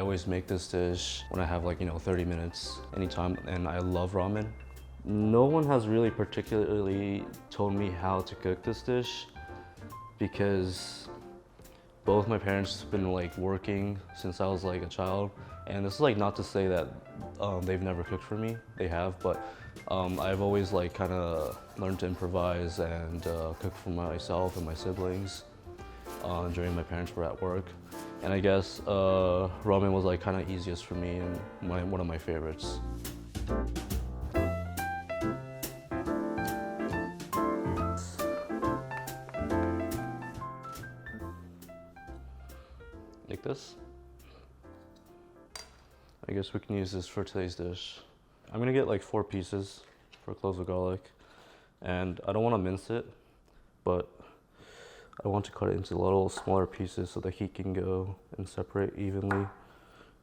always make this dish when I have like, 30 minutes anytime, and I love ramen. No one has really particularly told me how to cook this dish because both my parents have been like working since I was like a child. And this is like not to say that they've never cooked for me, they have, but I've always like kind of learned to improvise and cook for myself and my siblings during my parents were at work. And I guess ramen was like kind of easiest for me and one of my favorites. Like this. I guess we can use this for today's dish. I'm gonna get like 4 pieces for cloves of garlic, and I don't want to mince it, but I want to cut it into little smaller pieces so the heat can go and separate evenly.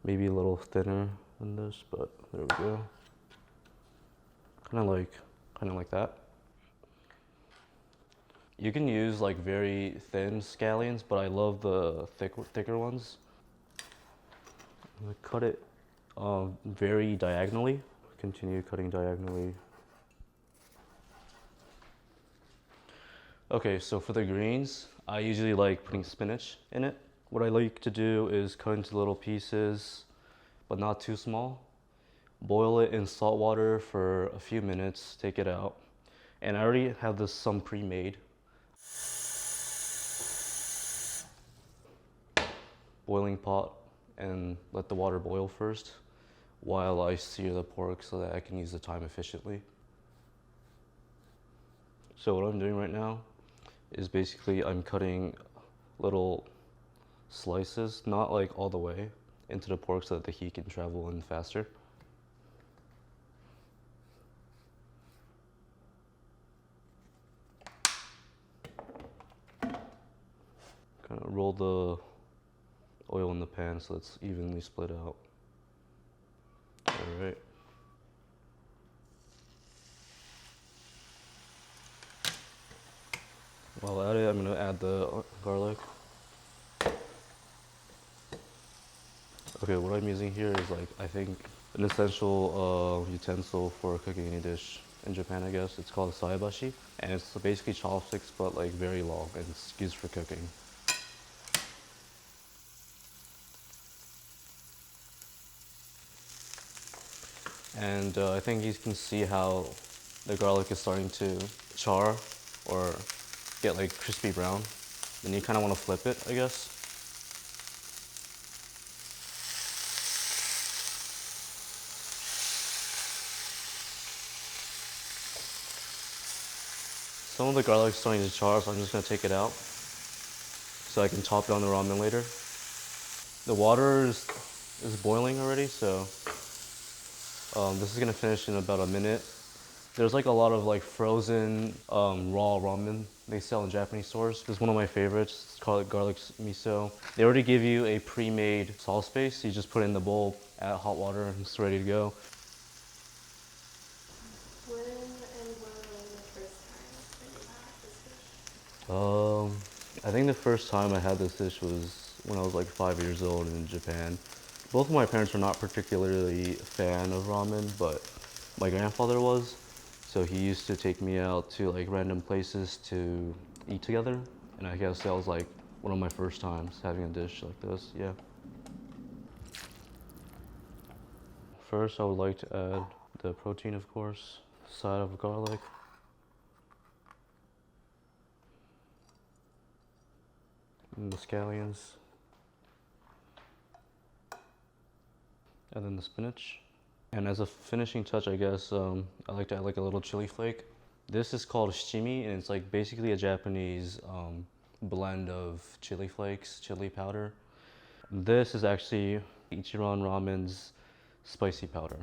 Maybe a little thinner than this, but there we go. Kind of like that. You can use like very thin scallions, but I love the thicker ones. I'm gonna cut it very diagonally. Continue cutting diagonally. Okay, so for the greens, I usually like putting spinach in it. What I like to do is cut into little pieces, but not too small. Boil it in salt water for a few minutes, take it out. And I already have this some pre-made. Boiling pot, and let the water boil first while I sear the pork so that I can use the time efficiently. So what I'm doing right now is basically I'm cutting little slices, not like all the way, into the pork so that the heat can travel in faster. Kind of roll the oil in the pan so it's evenly split out. All right. While at it, I'm gonna add the garlic. Okay, what I'm using here is like, I think, an essential utensil for cooking any dish in Japan, I guess. It's called saibashi, and it's basically chopsticks, but like very long, and it's used for cooking. And I think you can see how the garlic is starting to char or get like crispy brown. Then you kind of want to flip it, I guess. Some of the garlic is starting to char, so I'm just going to take it out so I can top it on the ramen later. The water is boiling already, so this is going to finish in about a minute. There's like a lot of like frozen raw ramen they sell in Japanese stores. This is one of my favorites. It's called garlic miso. They already give you a pre-made sauce base. You just put it in the bowl, add hot water, and it's ready to go. When and where was the first time that you had this dish? I think the first time I had this dish was when I was like 5 years old in Japan. Both of my parents were not particularly a fan of ramen, but my grandfather was. So he used to take me out to like random places to eat together. And I guess that was like one of my first times having a dish like this, yeah. First, I would like to add the protein, of course, side of garlic. And the scallions. And then the spinach. And as a finishing touch, I guess, I like to add like a little chili flake. This is called shichimi, and it's like basically a Japanese blend of chili flakes, chili powder. This is actually Ichiran Ramen's spicy powder.